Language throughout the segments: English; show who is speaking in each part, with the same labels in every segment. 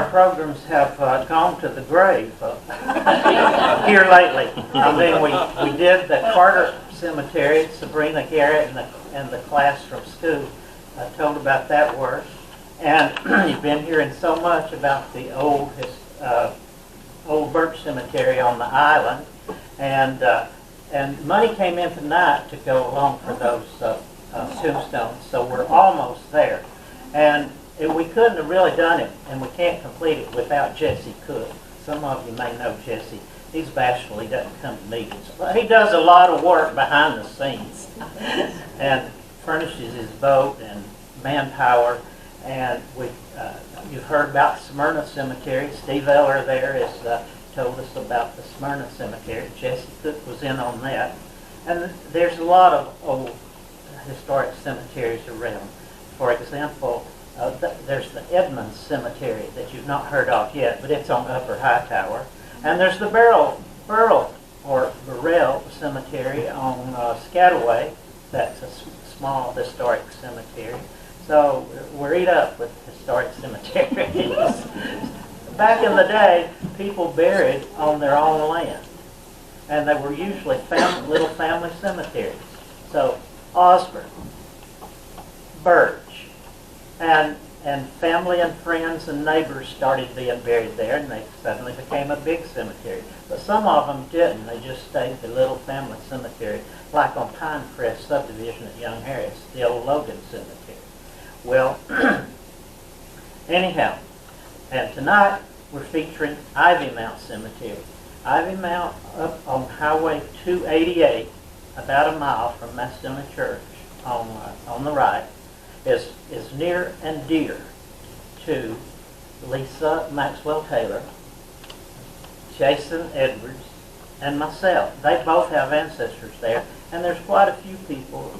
Speaker 1: our programs have gone to the grave here lately. I mean, we did the Carter Cemetery. Sabrina Garrett and the class from school told about that work. And you've been hearing so much about the old Birch Cemetery on the island, and money came in tonight to go along for those tombstones. So we're almost there, and we couldn't have really done it, and we can't complete it without Jesse Cook. Some of you may know Jesse. He's bashful. He doesn't come to meetings, but he does a lot of work behind the scenes and furnishes his boat and manpower. And you've heard about Smyrna Cemetery. Steve Eller there has told us about the Smyrna Cemetery. Jesse Cook was in on that. And there's a lot of old historic cemeteries around. For example, there's the Edmonds Cemetery that you've not heard of yet, but it's on Upper Hightower. And there's the Burrell Cemetery on Skagway. That's a small historic cemetery. So we're eat up with historic cemeteries. Back in the day, people buried on their own land, and they were usually little family cemeteries. So Osborne, Birch, and family and friends and neighbors started being buried there, and they suddenly became a big cemetery. But some of them didn't. They just stayed the little family cemetery, like on Pinecrest subdivision at Young Harris, the old Logan Cemetery. Well, anyhow, and tonight we're featuring Ivy Mount Cemetery. Ivy Mount, up on Highway 288, about a mile from Mastuna Church on the right, is near and dear to Lisa Maxwell Taylor, Jason Edwards, and myself. They both have ancestors there, and there's quite a few people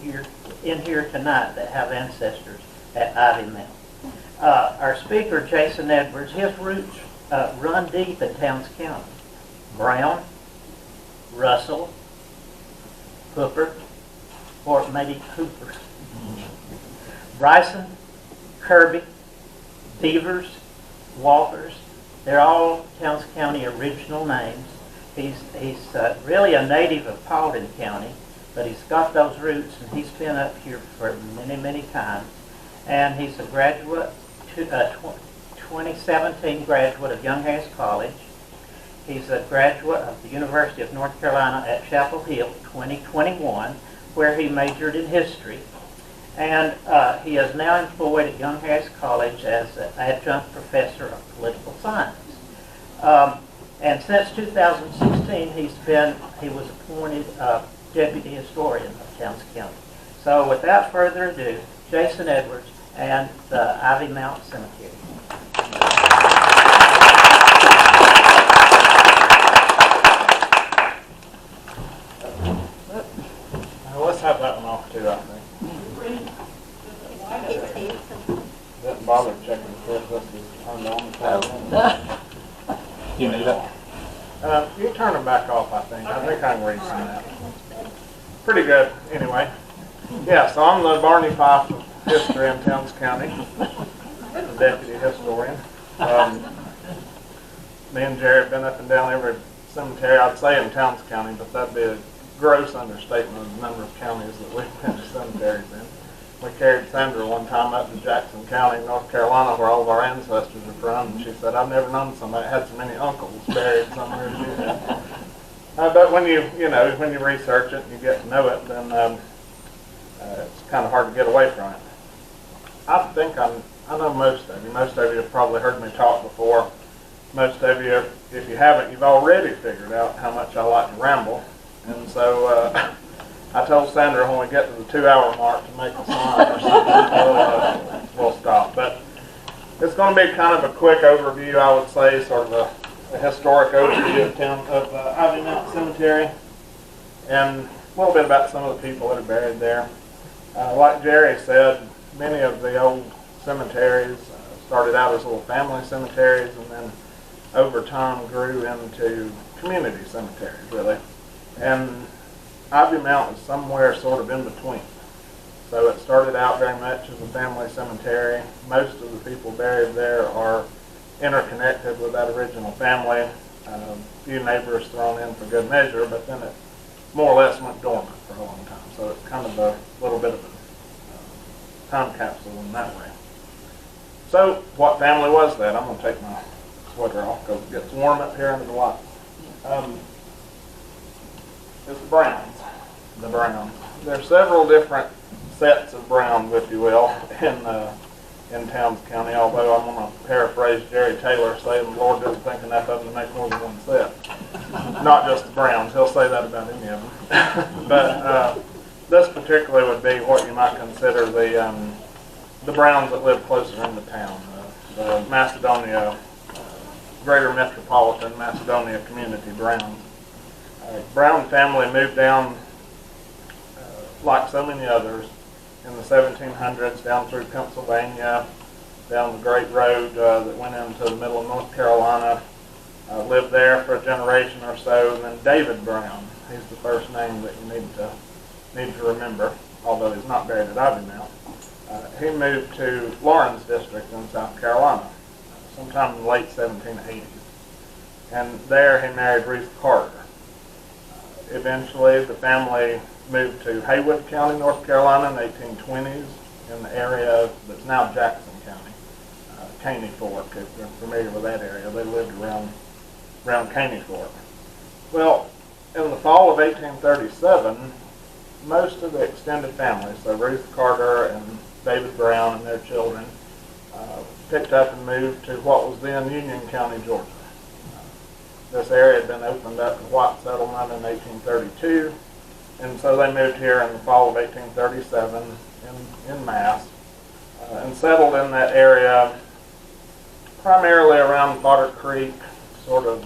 Speaker 1: in here tonight that have ancestors at Ivy Mount. Our speaker, Jason Edwards, his roots run deep in Towns County. Brown, Russell, Hooper, or maybe Cooper, Bryson, Kirby, Beavers, Walters, they're all Towns County original names. He's really a native of Paulding County, but he's got those roots, and he's been up here for many, many times. And he's a graduate, 2017 graduate of Young Harris College. He's a graduate of the University of North Carolina at Chapel Hill, 2021, where he majored in history. And he is now employed at Young Harris College as an adjunct professor of political science. And since 2016, he was appointed deputy historian of Towns County. So without further ado, Jason Edwards and the Ivy Mount Cemetery.
Speaker 2: Let's have that one off too, I think. Doesn't bother checking the clip. Let's just turn it on.
Speaker 3: You need that?
Speaker 2: You turn them back off, I think. I think I can read some of that. Pretty good, anyway. Yeah, so I'm the Barney Fife of history in Towns County, the deputy historian. Me and Jerry have been up and down every cemetery, I'd say in Towns County, but that'd be a gross understatement of the number of counties that we've been to cemeteries in. We carried Sandra one time up to Jackson County, North Carolina, where all of our ancestors are from, and she said, I've never known somebody that had so many uncles buried somewhere as you had. But when you research it and you get to know it, then it's kind of hard to get away from it. I think I know most of you. Most of you have probably heard me talk before. Most of you, if you haven't, you've already figured out how much I like to ramble. And so I told Sandra when we get to the 2-hour mark to make a sign or something, we'll stop. But it's going to be kind of a quick overview, I would say, sort of a historic overview of Ivy Mount Cemetery, and a little bit about some of the people that are buried there. Like Jerry said, many of the old cemeteries started out as little family cemeteries, and then over time grew into community cemeteries, really. And Ivy Mount is somewhere sort of in between. So it started out very much as a family cemetery. Most of the people buried there are interconnected with that original family. A few neighbors thrown in for good measure, but then it more or less went dormant for a long time. So it's kind of a little bit of a time capsule in that way. So what family was that? I'm going to take my sweater off because it gets warm up here under the lights. It's the Browns. The Browns. There are several different sets of Browns, if you will, in Towns County, although I'm going to paraphrase Jerry Taylor, saying the Lord doesn't think enough of them to make more than one set. Not just the Browns. He'll say that about any of them. But this particularly would be what you might consider the Browns that live closer into town. The Macedonia, Greater Metropolitan Macedonia Community Browns. Brown family moved down, like so many others, in the 1700s down through Pennsylvania, down the Great Road that went into the middle of North Carolina, lived there for a generation or so, and then David Brown, he's the first name that you need to remember, although he's not buried at Ivy Mount. He moved to Lawrence District in South Carolina sometime in the late 1780s, and there he married Ruth Carter. Eventually, the family moved to Haywood County, North Carolina in the 1820s, in the area that's now Jackson County, Caney Fork, if you're familiar with that area. They lived around Caney Fork. Well, in the fall of 1837, most of the extended family, so Ruth Carter and David Brown and their children, picked up and moved to what was then Union County, Georgia. This area had been opened up to white settlement in 1832, and so they moved here in the fall of 1837 in mass, and settled in that area primarily around Fodder Creek, sort of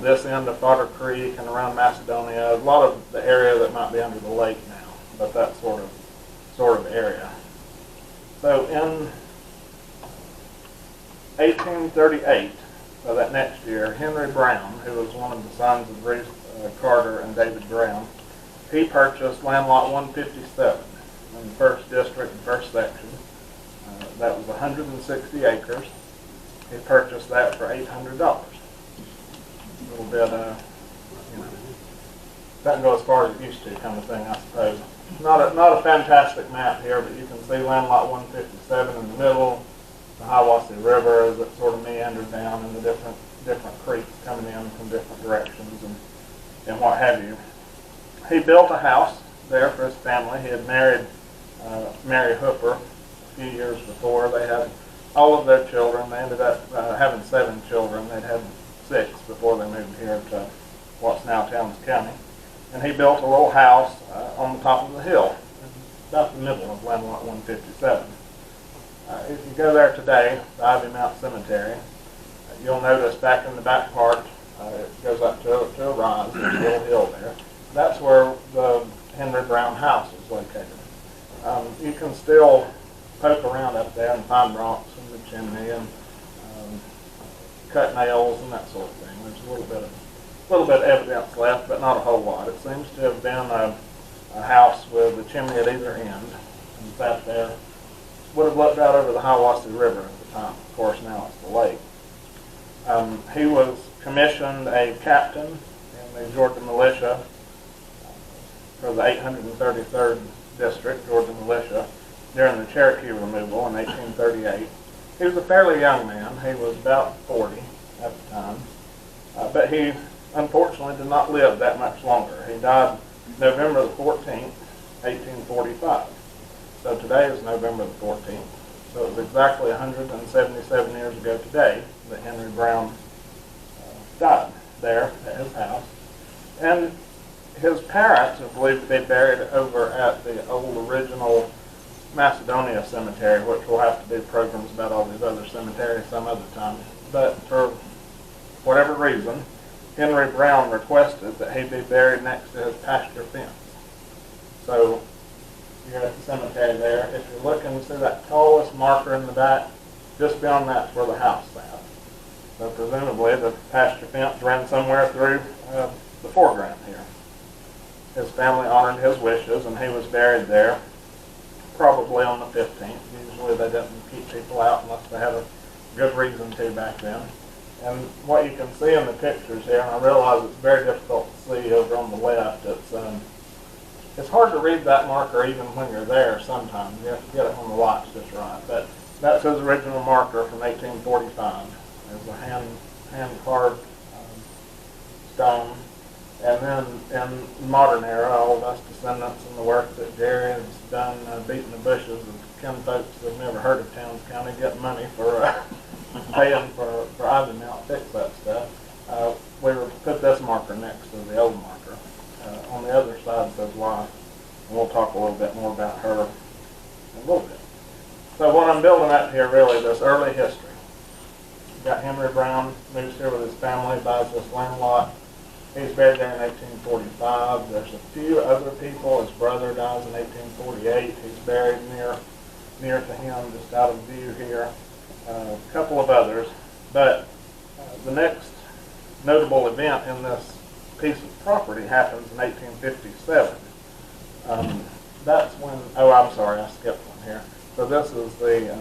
Speaker 2: this end of Fodder Creek and around Macedonia, a lot of the area that might be under the lake now, but that sort of area. So in 1838, so that next year, Henry Brown, who was one of the sons of Ruth Carter and David Brown, he purchased land lot 157 in the first district and first section. That was 160 acres. He purchased that for $800. A little bit, doesn't go as far as it used to, kind of thing, I suppose. Not a fantastic map here, but you can see land lot 157 in the middle, the Hiwassee River as it sort of meandered down, and the different creeks coming in from different directions and what have you. He built a house there for his family. He had married Mary Hooper a few years before. They had all of their children. They ended up having 7 children. They'd had 6 before they moved here to what's now Towns County. And he built a little house on the top of the hill, about the middle of land lot 157. If you go there today, the Ivy Mount Cemetery, you'll notice back in the back part, it goes up to a rise, there's a little hill there. That's where the Henry Brown house is located. You can still poke around up there and find rocks in the chimney and cut nails and that sort of thing. There's a little bit of evidence left, but not a whole lot. It seems to have been a house with a chimney at either end, and sat there. Would have looked out over the Hiwassee River at the time. Of course, now it's the lake. He was commissioned a captain in the Georgia militia for the 833rd District, Georgia militia, during the Cherokee removal in 1838. He was a fairly young man. He was about 40 at the time. But he, unfortunately, did not live that much longer. He died November the 14th, 1845. So today is November the 14th. So it was exactly 177 years ago today that Henry Brown died there at his house. And his parents are believed to be buried over at the old original Macedonia Cemetery, which we'll have to do programs about all these other cemeteries some other time. But for whatever reason, Henry Brown requested that he be buried next to his pasture fence. So you're at the cemetery there. If you're looking, see that tallest marker in the back? Just beyond that's where the house sat. So presumably the pasture fence ran somewhere through the foreground here. His family honored his wishes, and he was buried there probably on the 15th. Usually they didn't keep people out unless they had a good reason to back then. And what you can see in the pictures here, and I realize it's very difficult to see over on the left, it's hard to read that marker even when you're there sometimes. You have to get it when the light's just right. But that's his original marker from 1845. It's a hand-carved stone. And then in the modern era, all of us descendants and the work that Jerry has done beating the bushes of kinfolks that have never heard of Towns County getting money for paying for Ivy Mount to fix that stuff. We were put this marker next to the old marker. On the other side says wife, and we'll talk a little bit more about her in a little bit. So what I'm building up here really, this early history. You've got Henry Brown, moves here with his family, buys this land lot. He's buried there in 1845. There's a few other people. His brother dies in 1848. He's buried near to him, just out of view here. A couple of others. But the next notable event in this piece of property happens in 1857. That's when, oh, I'm sorry, I skipped one here. So this is the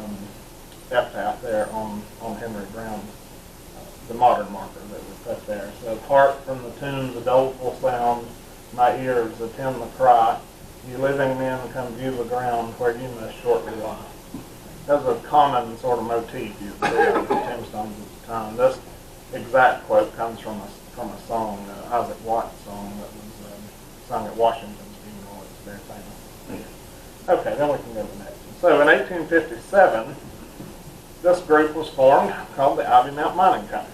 Speaker 2: epitaph there on Henry Brown, the modern marker that we put there. So hark from the tombs a doleful sound, my ears attend the cry, you living men come view the ground where you must shortly lie. That's a common sort of motif you see on the tombstones at the time. This exact quote comes from a song, Isaac Watts song that was sung at Washington's funeral. It's very famous. Okay, then we can go to the next one. So in 1857, this group was formed called the Ivy Mount Mining Company.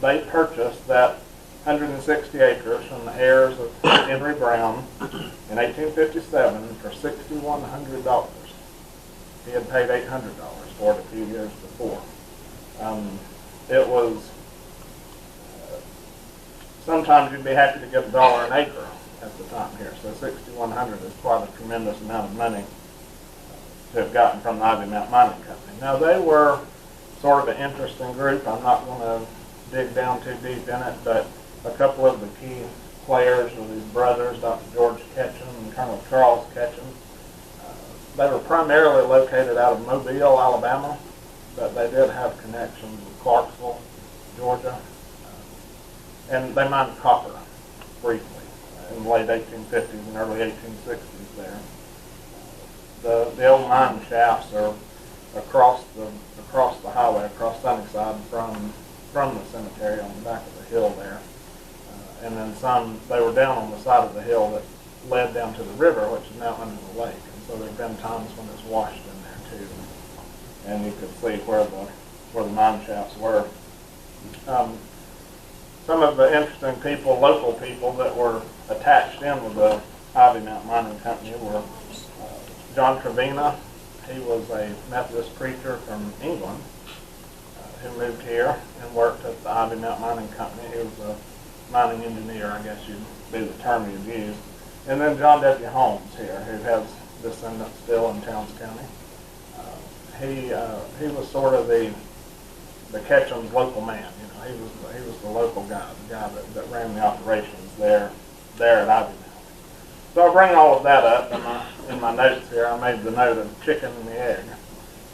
Speaker 2: They purchased that 160 acres from the heirs of Henry Brown in 1857 for $6,100. He had paid $800 for it a few years before. It was, sometimes you'd be happy to get $1 an acre at the time here, so $6,100 is quite a tremendous amount of money to have gotten from the Ivy Mount Mining Company. Now they were sort of an interesting group. I'm not going to dig down too deep in it, but a couple of the key players were these brothers, Dr. George Ketchum and Colonel Charles Ketchum. They were primarily located out of Mobile, Alabama, but they did have connections with Clarksville, Georgia, and they mined copper briefly in the late 1850s and early 1860s there. The old mine shafts are across the highway, across Sunnyside from the cemetery on the back of the hill there. And then they were down on the side of the hill that led down to the river, which is now under the lake. And so there have been times when it's washed in there too. And you could see where the mine shafts were. Some of the interesting people, local people that were attached in with the Ivy Mount Mining Company were John Trevina. He was a Methodist preacher from England who moved here and worked at the Ivy Mount Mining Company. He was a mining engineer, I guess would be the term you'd use. And then John W. Holmes here, who has descendants still in Towns County. He was sort of the Ketchum's local man. You know, he was the local guy, the guy that ran the operations there at Ivy Mount. So I bring all of that up in my notes here. I made the note of chicken and the egg.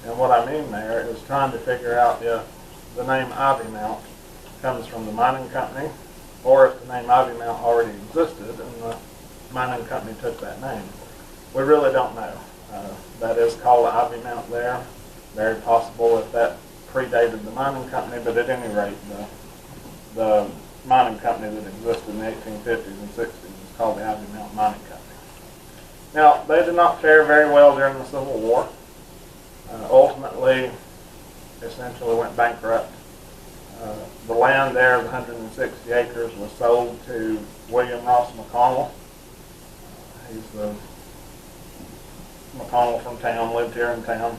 Speaker 2: And what I mean there is trying to figure out if the name Ivy Mount comes from the mining company or if the name Ivy Mount already existed and the mining company took that name. We really don't know. That is called the Ivy Mount there. Very possible if that predated the mining company, but at any rate, the mining company that existed in the 1850s and 60s is called the Ivy Mount Mining Company. Now, they did not fare very well during the Civil War. Ultimately, essentially went bankrupt. The land there, the 160 acres, was sold to William Ross McConnell. He's the McConnell from town, lived here in town.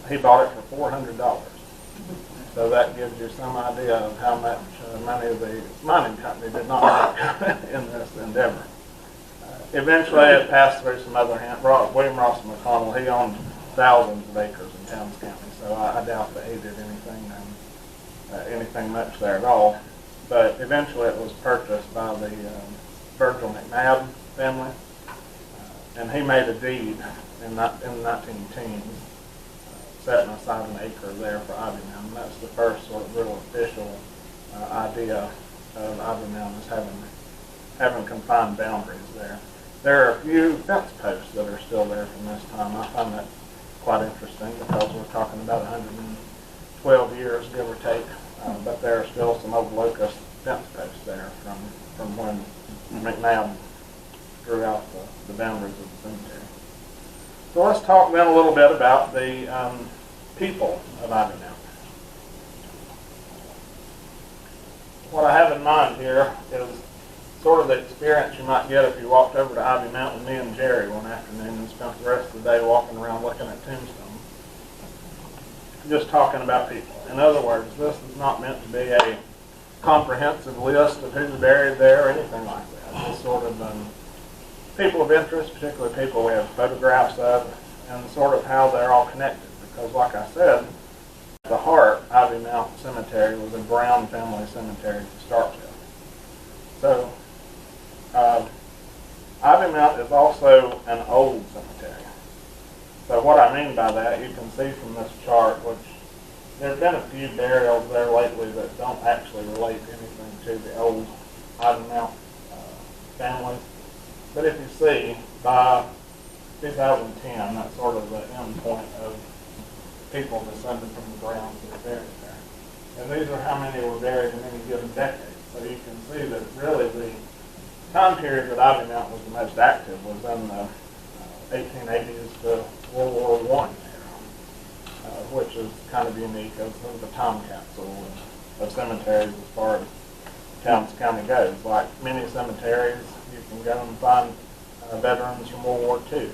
Speaker 2: He bought it for $400. So that gives you some idea of how much money the mining company did not make in this endeavor. Eventually, it passed through some other hands. William Ross McConnell, he owned thousands of acres in Towns County, so I doubt that he did anything much there at all. But eventually, it was purchased by the Virgil McNabb family, and he made a deed in the 1910s setting aside an acre there for Ivy Mound. And that's the first sort of real official idea of Ivy Mound is having confined boundaries there. There are a few fence posts that are still there from this time. I find that quite interesting because we're talking about 112 years, give or take. But there are still some old locust fence posts there from when McNabb drew out the boundaries of the cemetery. So let's talk then a little bit about the people of Ivy Mound. What I have in mind here is sort of the experience you might get if you walked over to Ivy Mountain with me and Jerry one afternoon and spent the rest of the day walking around looking at tombstones. Just talking about people. In other words, this is not meant to be a comprehensive list of who's buried there or anything like that. It's sort of people of interest, particularly people we have photographs of, and sort of how they're all connected. Because like I said, at the heart, Ivy Mountain Cemetery was a Brown family cemetery to start with. So, Ivy Mountain is also an old cemetery. So what I mean by that, you can see from this chart, which there have been a few burials there lately that don't actually relate anything to the old Ivy Mountain family. But if you see, by 2010, that's sort of the end point of people descended from the Browns that are buried there. And these are how many were buried in any given decade. So you can see that really the time period that Ivy Mountain was the most active was in the 1880s to World War I era, which is kind of unique as the time capsule of cemeteries as far as Towns County goes. Like many cemeteries, you can go and find veterans from World War II.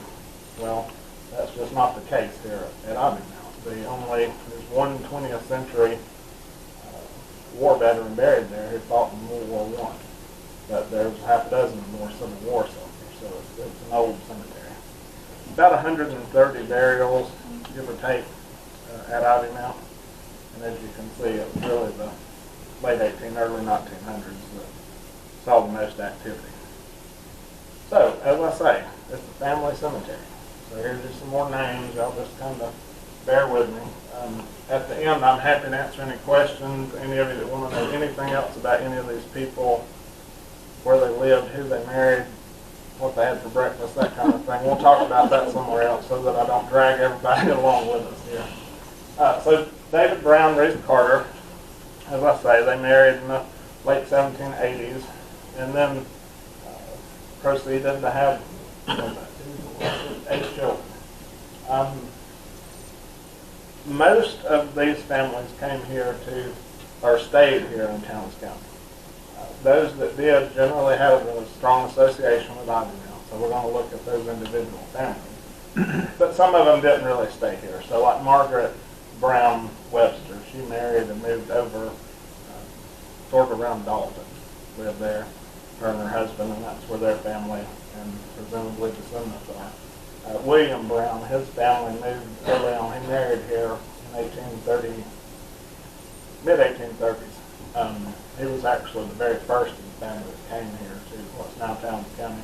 Speaker 2: Well, that's just not the case here at Ivy Mountain. There's one 20th century war veteran buried there who fought in World War I. But there's half a dozen more Civil War soldiers, so it's an old cemetery. About 130 burials, give or take, at Ivy Mountain. And as you can see, it was really the late early 1900s that saw the most activity. So, as I say, it's a family cemetery. So here's just some more names. Y'all just kind of bear with me. At the end, I'm happy to answer any questions. Any of you that want to know anything else about any of these people, where they lived, who they married, what they had for breakfast, that kind of thing. We'll talk about that somewhere else so that I don't drag everybody along with us here. So David Brown, Ruth Carter, as I say, they married in the late 1780s and then proceeded to have 8 children. Most of these families came here or stayed here in Towns County. Those that did generally had a strong association with Ivy Mountain, so we're going to look at those individual families. But some of them didn't really stay here. So like Margaret Brown Webster, she married and moved over sort of around Dalton, lived there, her and her husband, and that's where their family and presumably descendants are. William Brown, his family moved early on. He married here in mid-1830s. He was actually the very first of the family that came here to what's now Towns County.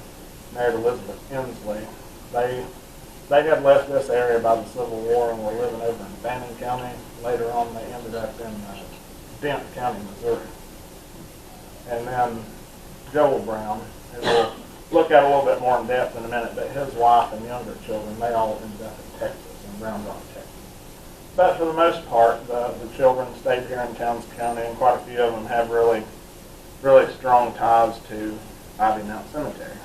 Speaker 2: Married Elizabeth Inslee. They had left this area by the Civil War and were living over in Fannin County. Later on, they ended up in Dent County, Missouri. And then Joel Brown, who we'll look at a little bit more in depth in a minute, but his wife and younger children, they all ended up in Texas, in Round Rock, Texas. But for the most part, the children stayed here in Towns County, and quite a few of them have really, really strong ties to Ivy Mountain Cemetery.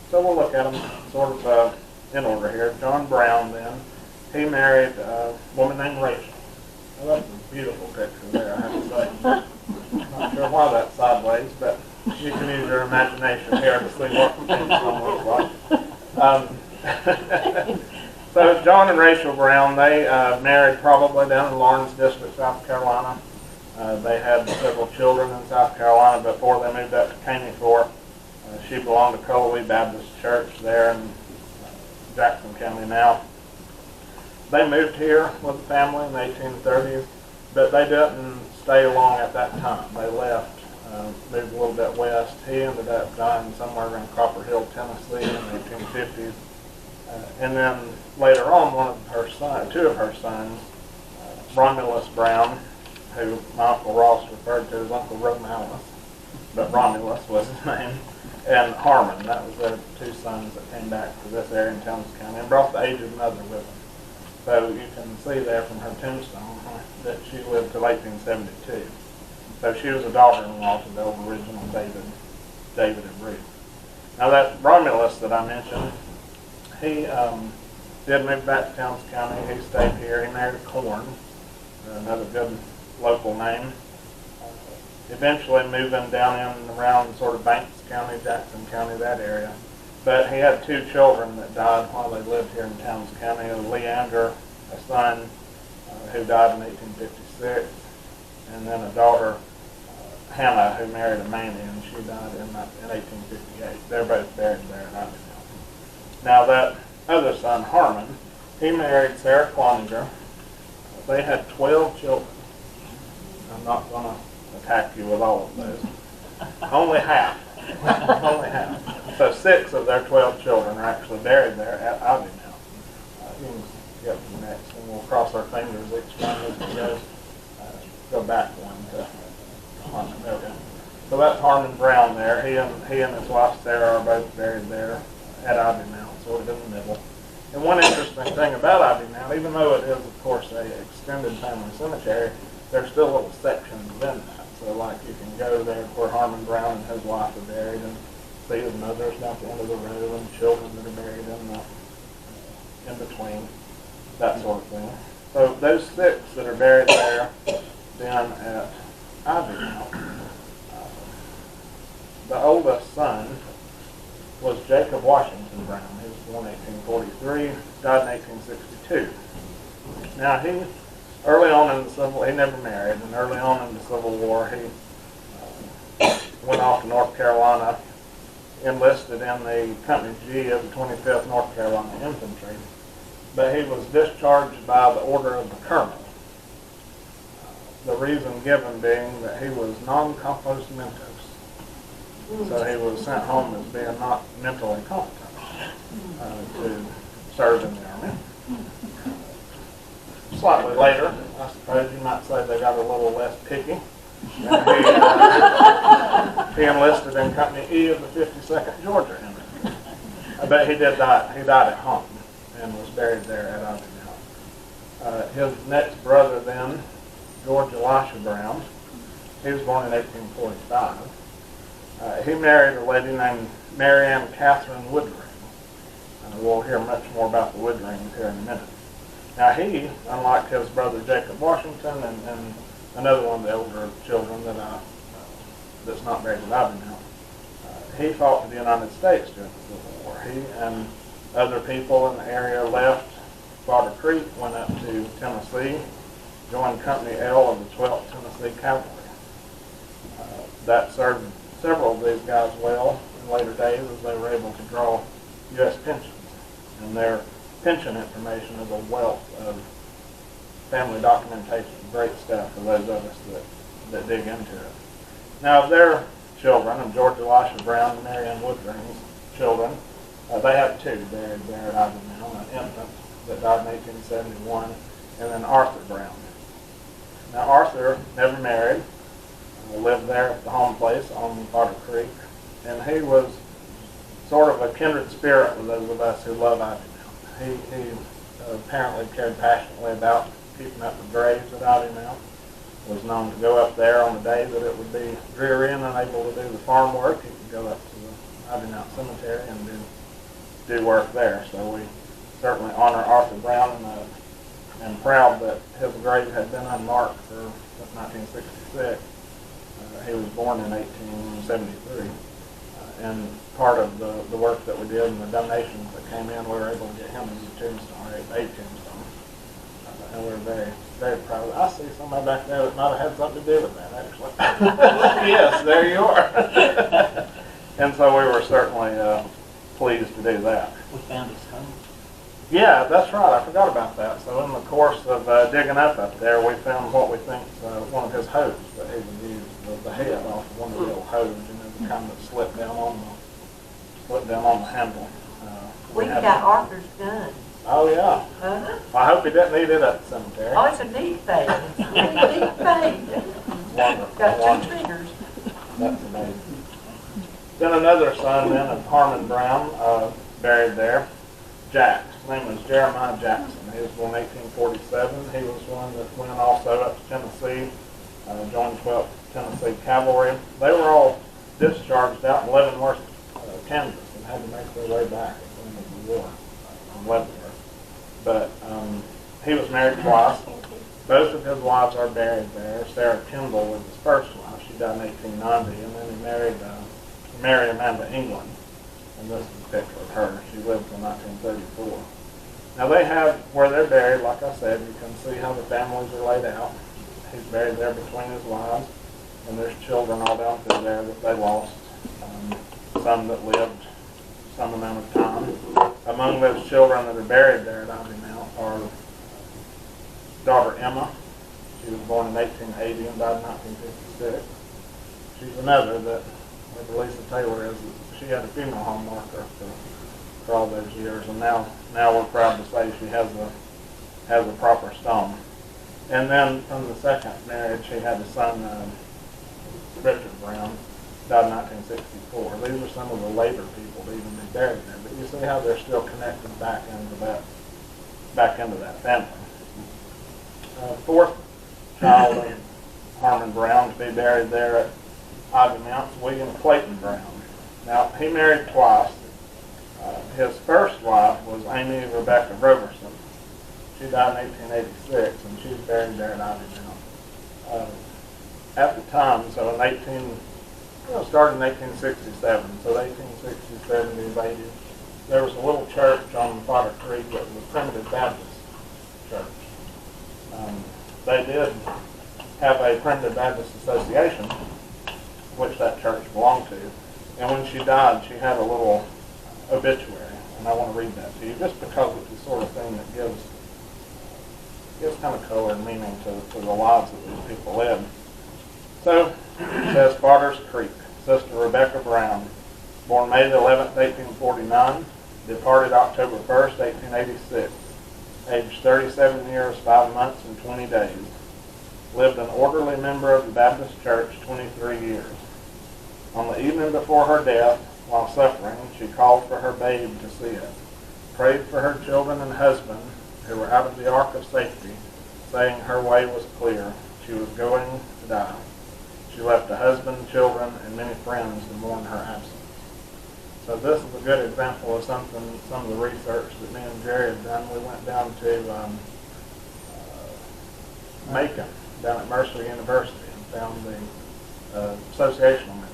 Speaker 2: So we'll look at them sort of in order here. John Brown, then, he married a woman named Rachel. Well, that's a beautiful picture there, I have to say. Not sure why that's sideways, but you can use your imagination here to see what the tombstone looks like. So John and Rachel Brown, they married probably down in Lawrence District, South Carolina. They had several children in South Carolina before they moved up to Caney Fort. She belonged to Colowee Baptist Church there in Jackson County now. They moved here with the family in the 1830s, but they didn't stay long at that time. They left, moved a little bit west. He ended up dying somewhere around Copper Hill, Tennessee in the 1850s. And then later on, two of her sons Romulus Brown, who my Uncle Ross referred to as Uncle Romalis, but Romulus was his name, and Harmon. That was their two sons that came back to this area in Towns County and brought the aged mother with them. So you can see there from her tombstone that she lived till 1872. So she was a daughter-in-law to the old original David and Ruth. Now that Romulus that I mentioned, he did move back to Towns County. He stayed here. He married a Corn, another good local name. Eventually moving down in and around sort of Banks County, Jackson County, that area. But he had two children that died while they lived here in Towns County. Leander, a son who died in 1856, and then a daughter, Hannah, who married a Manny, and she died in 1858. They're both buried there in Ivy Mountain. Now that other son, Harmon, he married Sarah Cloninger. They had 12 children. I'm not going to attack you with all of those. Only half. Only half. So 6 of their 12 children are actually buried there at Ivy Mountain. You can get to the next, and we'll cross our fingers each one as we go back one to Harmon. Okay. So that's Harmon Brown there. He and his wife Sarah are both buried there at Ivy Mountain, sort of in the middle. And one interesting thing about Ivy Mountain, even though it is, of course, a extended family cemetery, there's still little sections within that. So, like, you can go there where Harmon Brown and his wife are buried and see his mother's down at the end of the road and children that are buried in between, that sort of thing. So those 6 that are buried there then at Ivy Mountain, the oldest son was Jacob Washington Brown. He was born in 1843, died in 1862. Now early on in the he never married, and early on in the Civil War, he went off to North Carolina, enlisted in the Company G of the 25th North Carolina Infantry, but he was discharged by the order of the Colonel. The reason given being that he was non-compos mentis. So he was sent home as being not mentally competent to serve in the Army. Slightly later, I suppose you might say they got a little less picky. He enlisted in Company E of the 52nd Georgia Infantry. But he died at home and was buried there at Ivy Mountain. His next brother then, George Elisha Brown, he was born in 1845. He married a lady named Mary Ann Catherine Woodring. We'll hear much more about the Woodrings here in a minute. Now he, unlike his brother Jacob Washington and another one of the older children that's not buried at Ivy Mountain, he fought for the United States during the Civil War. He and other people in the area left Barter Creek, went up to Tennessee, joined Company L of the 12th Tennessee Cavalry. That served several of these guys well in later days as they were able to draw U.S. pensions. And their pension information is a wealth of family documentation, great stuff for those of us that dig into it. Now, of their children, of George Elisha Brown and Mary Ann Woodring's children, they have 2 buried there at Ivy Mountain, an infant that died in 1871, and then Arthur Brown. Now, Arthur never married, lived there at the home place on Barter Creek, and he was sort of a kindred spirit with those of us who love Ivy Mountain. He apparently cared passionately about keeping up the graves at Ivy Mountain. Was known to go up there on the day that it would be dreary and unable to do the farm work. He could go up to the Ivy Mountain Cemetery and do work there. So we certainly honor Arthur Brown and proud that his grave had been unmarked since 1966. He was born in 1873. And part of the work that we did and the donations that came in, we were able to get him a tombstone, a tombstone. And we're very, very proud of it. I see somebody back there that might have had something to do with that, actually. Yes, there you are. And so we were certainly pleased to do that.
Speaker 1: We found his home.
Speaker 2: Yeah, that's right. I forgot about that. So in the course of digging up there, we found what we think one of his hose that he would use, the head off of one of the little hose, the kind that slipped down on the handle.
Speaker 3: We got Arthur's gun.
Speaker 2: Oh, yeah.
Speaker 3: Uh-huh.
Speaker 2: I hope he didn't eat it at the cemetery.
Speaker 3: Oh, it's a neat thing. It's a really neat thing.
Speaker 2: Wonderful.
Speaker 3: Got two
Speaker 2: Wonderful.
Speaker 3: fingers.
Speaker 2: That's amazing. Then another son then of Harmon Brown, buried there, Jack. His name was Jeremiah Jackson. He was born 1847. He was one that went also up to Tennessee, joined 12th Tennessee Cavalry. They were all discharged out in Leavenworth, Kansas, and had to make their way back at the end of the war from Leavenworth. But he was married twice. Both of his wives are buried there. Sarah Kimball was his first wife. She died in 1890, and then he married Mary Amanda England. And this is a picture of her. She lived till 1934. Now they have, where they're buried, like I said, you can see how the families are laid out. He's buried there between his wives, and there's children all down through there that they lost. Some that lived some amount of time. Among those children that are buried there at Ivy Mount are daughter Emma. She was born in 1880 and died in 1956. She's another that, like Lisa Taylor is, she had a funeral home marker for all those years, and now we're proud to say she has a proper stone. And then from the second marriage, she had a son, Richard Brown, died in 1964. These are some of the later people to even be buried there, but you see how they're still connected back into that family. Fourth child of Harmon Brown to be buried there at Ivy Mount, William Clayton Brown. Now, he married twice. His first wife was Amy Rebecca Roberson. She died in 1886, and she's buried there at Ivy Mount. At the time, so started in 1867, so 1860s, 70s, 80s, there was a little church on Potter Creek that was a Primitive Baptist church. They did have a Primitive Baptist Association, which that church belonged to. And when she died, she had a little obituary, and I want to read that to you, just because it's the sort of thing that gives kind of color and meaning to the lives that these people lived. So, it says, Potter's Creek, Sister Rebecca Brown, born May the 11th, 1849, departed October 1st, 1886, aged 37 years, 5 months, and 20 days. Lived an orderly member of the Baptist Church 23 years. On the evening before her death, while suffering, she called for her babe to see it, prayed for her children and husband, who were out of the ark of safety, saying her way was clear. She was going to die. She left a husband, children, and many friends to mourn her absence. So this is a good example of some of the research that me and Jerry have done. We went down to Macon, down at Mercer University, and found the associational minutes.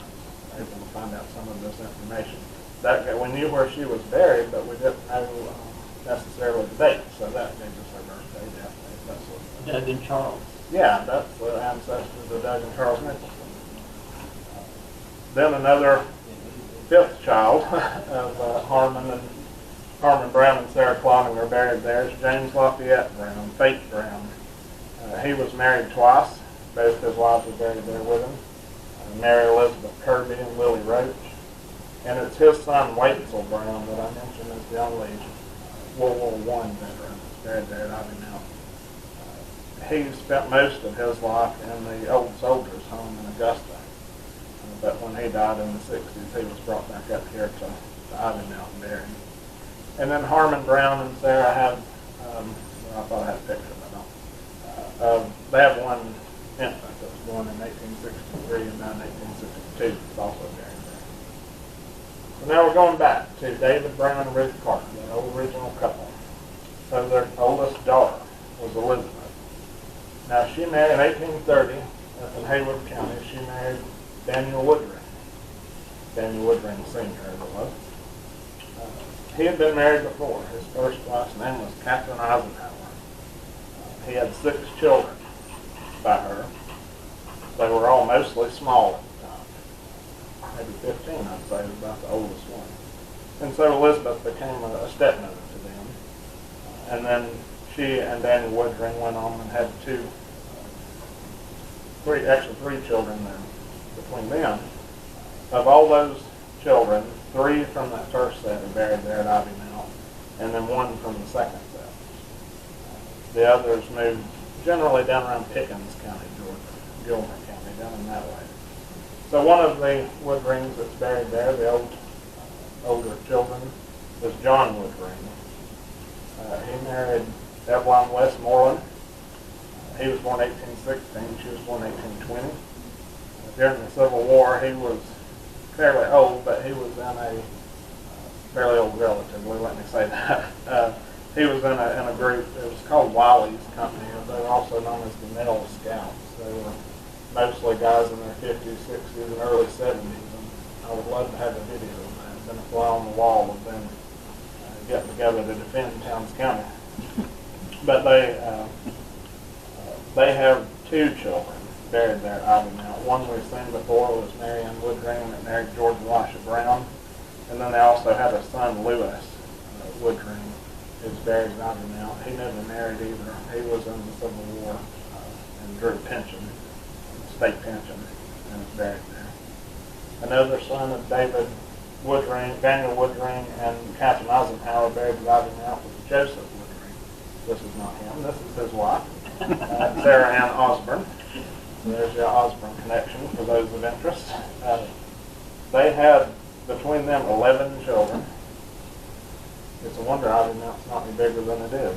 Speaker 2: Able to find out some of this information. We knew where she was buried, but we didn't know necessarily the date. So that gave us her birthday, definitely.
Speaker 1: Doug and Charles.
Speaker 2: Yeah, that's the ancestors of Doug and Charles Nicholson. Then another fifth child of Harmon Brown and Sarah Cloning are buried there. Is James Lafayette Brown, Faith Brown. He was married twice. Both his wives were buried there with him. Mary Elizabeth Kirby and Willie Roach. And it's his son, Waitsel Brown, that I mentioned as the only World War I veteran buried there at Ivy Mount. He spent most of his life in the old soldiers' home in Augusta. But when he died in the 60s, he was brought back up here to Ivy Mount and buried. And then Harmon Brown and Sarah have, I thought I had a picture, but I don't. They have one infant that was born in 1863 and died in 1862. It's also buried there. So now we're going back to David Brown and Ruth Carter, that old original couple. So their oldest daughter was Elizabeth. Now she married in 1830 up in Haywood County. She married Daniel Woodring. Daniel Woodring Sr. as it was. He had been married before. His first wife's name was Catherine Eisenhower. He had 6 children by her. They were all mostly small at the time. Maybe 15, I'd say, was about the oldest one. And so Elizabeth became a stepmother to them. And then she and Daniel Woodring went on and had three children then between them. Of all those children, 3 from that first set are buried there at Ivy Mount. and then one from the second set. The others moved generally down around Pickens County, Georgia, Gilmer County, down in that way. So one of the Woodrings that's buried there, the older children, was John Woodring. He married Evelyn Westmoreland. He was born 1816, she was born 1820. During the Civil War, he was fairly old, but he was in a fairly old relatively, let me say that. He was in a group, it was called Wiley's Company, and they were also known as the Male Scouts. They were mostly guys in their 50s, 60s, and early 70s, and I would love to have a video of that. It's been a fly on the wall of them getting together to defend Towns County. But they have two children buried there at Ivy Mount. One we've seen before was Mary Ann Woodring that married George Elisha Brown. And then they also had a son, Lewis Woodring, who's buried at Ivy Mount. He never married either. He was in the Civil War and drew a pension, state pension, and is buried there. Another son of David Woodring, Daniel Woodring, and Catherine Eisenhower buried at Ivy Mount was Joseph Woodring. This is not him. This is his wife, Sarah Ann Osborne. So there's your Osborne connection for those of interest. They had, between them, 11 children. It's a wonder Ivy Mount's not any bigger than it is.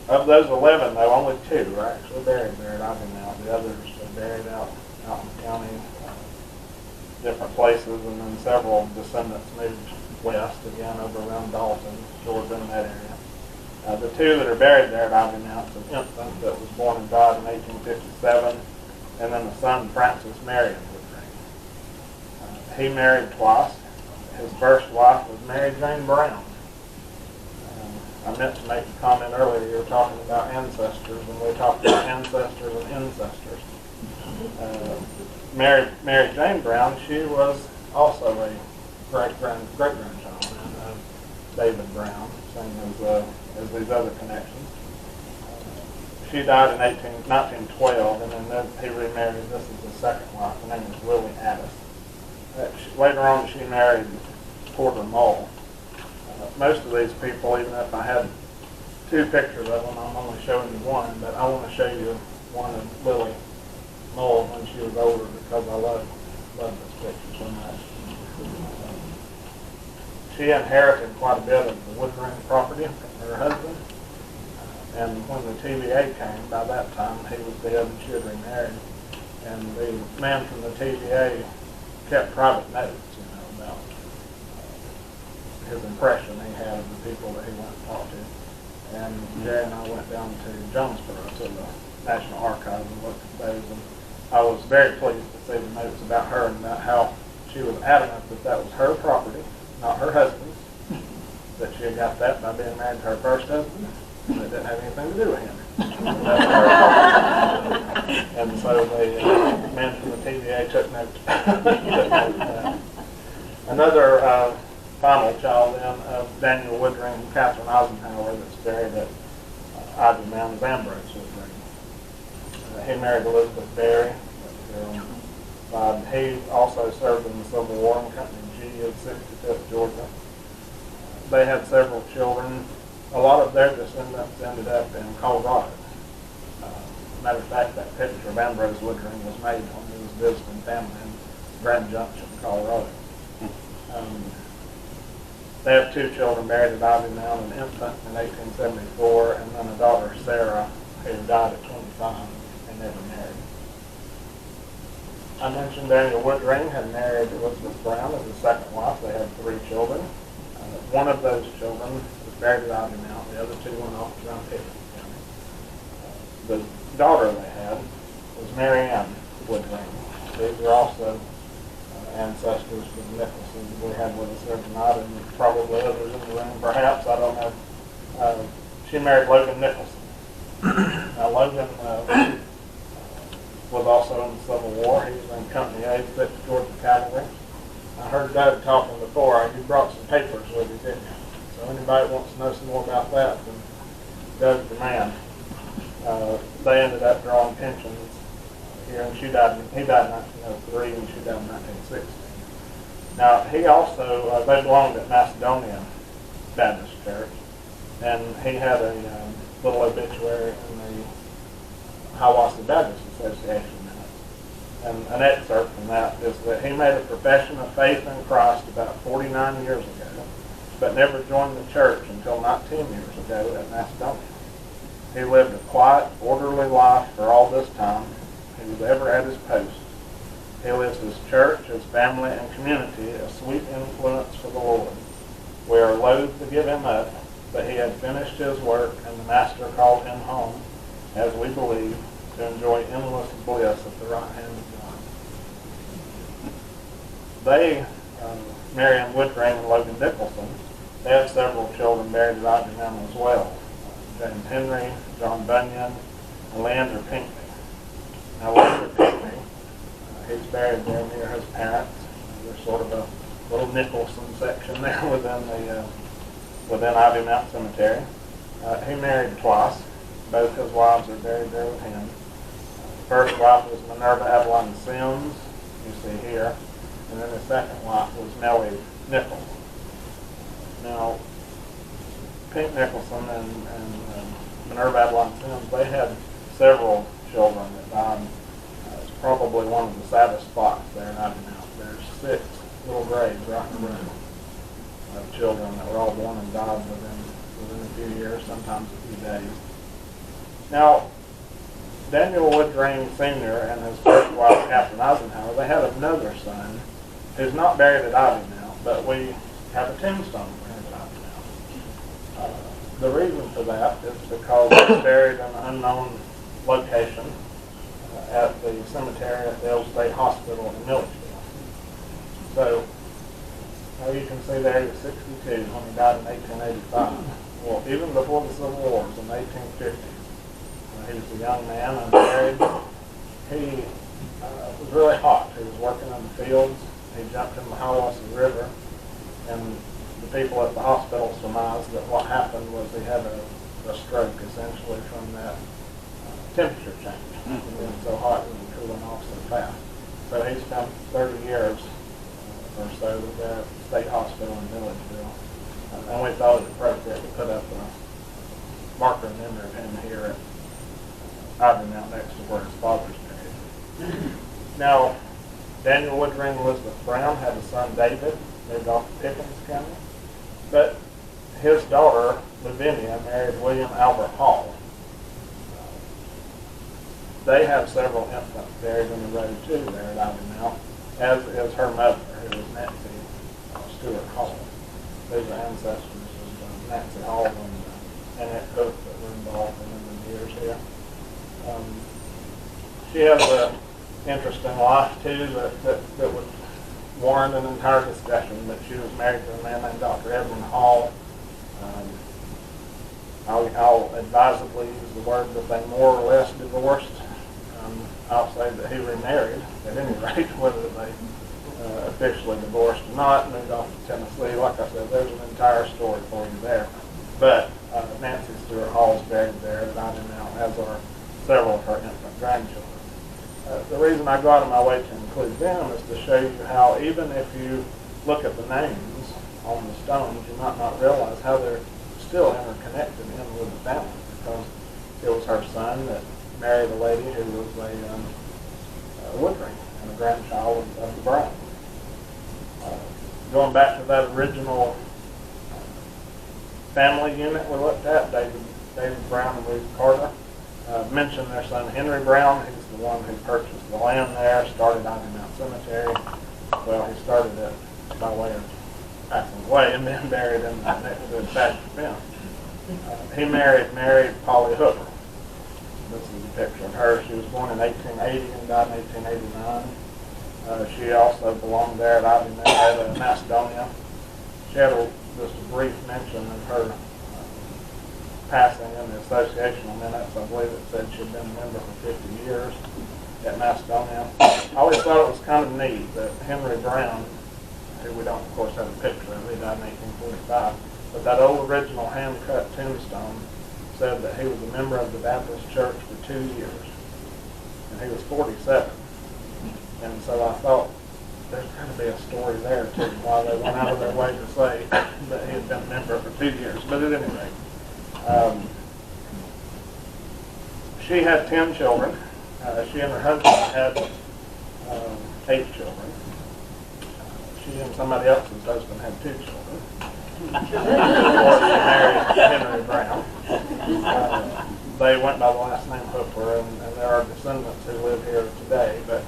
Speaker 2: Of those 11, though, only 2 are actually buried there at Ivy Mount. The others are buried out in the county, different places, and then several descendants moved west, again, over around Dalton, Georgia, in that area. The 2 that are buried there at Ivy Mount is an infant that was born and died in 1857, and then the son, Francis Marion Woodring. He married twice. His first wife was Mary Jane Brown. I meant to make a comment earlier, you were talking about ancestors, and we talked about ancestors and ancestors. Mary Jane Brown, she was also a great-grandchild of David Brown, same as these other connections. She died in 1912, and then he remarried. This is his second wife. Her name is Lily Addis. Later on, she married Porter Mull. Most of these people, even if I had 2 pictures of them, I'm only showing you one, but I want to show you one of Lily Mull when she was older because I love this picture so much. She inherited quite a bit of the Woodring property from her husband, and when the TVA came, by that time he was dead and she had remarried, and the man from the TVA kept private notes, about his impression he had of the people that he went and talked to. And Jerry and I went down to Jonesboro to the National Archives and looked at those, and I was very pleased to see the notes about her and about how she was adamant that that was her property, not her husband's, that she had got that by being married to her first husband, and it didn't have anything to do with him. And so the men from the TVA took note. Another final child then of Daniel Woodring and Catherine Eisenhower that's buried at Ivy Mount is Ambrose Woodring. He married Elizabeth Berry. He also served in the Civil War in Company G of 65th Georgia. They had several children. A lot of their descendants ended up in Colorado. Matter of fact, that picture of Ambrose Woodring was made when he was visiting family in Grand Junction, Colorado. They have 2 children buried at Ivy Mount, an infant in 1874, and then a daughter, Sarah, who died at 25 and never married. I mentioned Daniel Woodring had married Elizabeth Brown as his second wife. They had 3 children. One of those children was buried at Ivy Mount. The other 2 went off to around Pickens County. The daughter they had was Mary Ann Woodring. These are also ancestors for the Nicholsons we had with us here tonight, and probably others in the room, perhaps, I don't know. She married Logan Nicholson. Now, Logan was also in the Civil War. He was in Company A, 5th Georgia Cavalry. I heard Doug talking before. You brought some papers with you, didn't you? So anybody wants to know some more about that, then Doug's the man. They ended up drawing pensions here, and he died in 1903, and she died in 1960. Now, he also, they belonged at Macedonia Baptist church, and he had a little obituary in the Hiawassee Baptist Association in it. And an excerpt from that is that he made a profession of faith in Christ about 49 years ago, but never joined the church until 19 years ago at Macedonia. He lived a quiet, orderly life for all this time. He was ever at his post. He lives his church, his family, and community a sweet influence for the Lord. We are loath to give him up, but he had finished his work, and the Master called him home, as we believe, to enjoy endless bliss at the right hand of God. They, Marion Woodring and Logan Nicholson, they had several children buried at Ivytown as well. James Henry, John Bunyan, and Leander Pinckney. Now, Leander Pinckney, he's buried there near his parents. There's sort of a little Nicholson section there within Ivy Mount Cemetery. He married twice. Both his wives are buried there with him. The first wife was Minerva Adeline Sims, you see here, and then the second wife was Nellie Nichols. Now, Pink Nicholson and Minerva Adeline Sims, they had several children that died. It's probably one of the saddest spots there in Ivy Mount. There's 6 little graves right in a row of children that were all born and died within a few years, sometimes a few days. Now, Daniel Woodring Sr. and his first wife, Catherine Eisenhower, they had another son who's not buried at Ivy Mount, but we have a tombstone for him at Ivy Mount. The reason for that is because he's buried in an unknown location at the cemetery at the old state hospital in Milledgeville. So, you can see there he was 62 when he died in 1885. Well, even before the Civil Wars in 1850, he was a young man, unmarried. He was really hot. He was working in the fields. He jumped in the Hiawassee River, and the people at the hospital surmised that what happened was he had a stroke, essentially, from that temperature change. It being so hot and cooling off so fast. So he spent 30 years or so there at the state hospital in Milledgeville. And we thought it appropriate to put up a marker and memory of him here at Ivy Mount next to where his father's buried. Now, Daniel Woodring and Elizabeth Brown had a son, David, moved off to Pickens County. But his daughter, Lavinia, married William Albert Hall. They have several infants buried in the road, too, there at Ivy Mount, as is her mother, who was Nancy Stewart Hall. These are ancestors of Nancy Hall and Annette Cook that were involved in the years here. She had an interesting life, too, that would warrant an entire discussion, but she was married to a man named Dr. Edwin Hall. I'll advisedly use the word that they more or less divorced. I'll say that he remarried, at any rate, whether they officially divorced or not, moved off to Tennessee. Like I said, there's an entire story for you there. But Nancy Stewart Hall is buried there at Ivy Mount, as are several of her infant grandchildren. The reason I go out of my way to include them is to show you how, even if you look at the names on the stones, you might not realize how they're still interconnected in with the family, because it was her son that married a lady who was a Woodring and a grandchild of the Browns. Going back to that original family unit we looked at, David Brown and Ruth Carter, mentioned their son Henry Brown. He's the one who purchased the land there, started Ivy Mount Cemetery. Well, he started it by way of passing away and then buried in next to his Badger fence. He married Mary Polly Hooker. This is a picture of her. She was born in 1880 and died in 1889. She also belonged there at Ivy Mount at Macedonia. She had just a brief mention of her passing in the associational minutes. I believe it said she'd been a member for 50 years at Macedonia. I always thought it was kind of neat that Henry Brown, who we don't, of course, have a picture of, he died in 1845, but that old original hand-cut tombstone said that he was a member of the Baptist Church for 2 years, and he was 47. And so I thought there's got to be a story there too, why they went out of their way to say that he had been a member for 2 years. But at any rate, she had 10 children. She and her husband had 8 children. She and somebody else's husband had 2 children. Before she married Henry Brown. They went by the last name Hooper, and there are descendants who live here today, but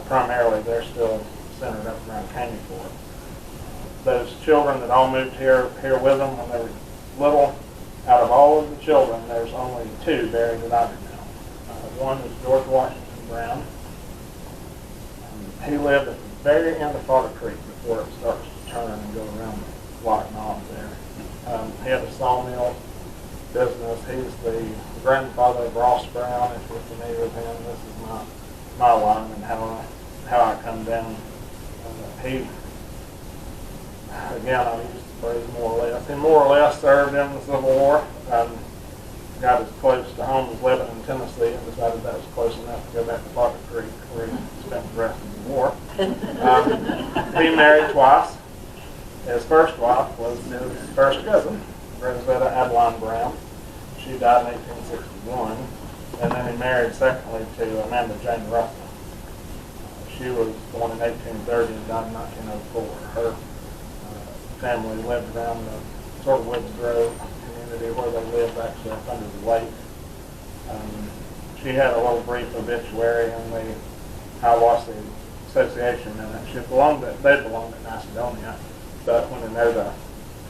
Speaker 2: primarily they're still centered up around Caneyport. Those children that all moved here with them when they were little, out of all of the children, there's only 2 buried at Ivytown. One is George Washington Brown. He lived at the very end of Fodder Creek before it starts to turn and go around Lock Knob there. He had a sawmill business. He's the grandfather of Ross Brown, if you're familiar with him. This is my line and how I come down. He, again, I use the phrase more or less. He more or less served in the Civil War. Got as close to home as living in Tennessee and decided that was close enough to go back to Fodder Creek where he spent the rest of the war. He married twice. His first wife was his first cousin, Rosetta Adeline Brown. She died in 1861. And then he married secondly to Amanda Jane Russell. She was born in 1830 and died in 1904. Her family lived around the sort of Woods Grove community where they lived actually up under the lake. She had a little brief obituary in the Hiawassee Association, and they belonged to Macedonia, but when Enoda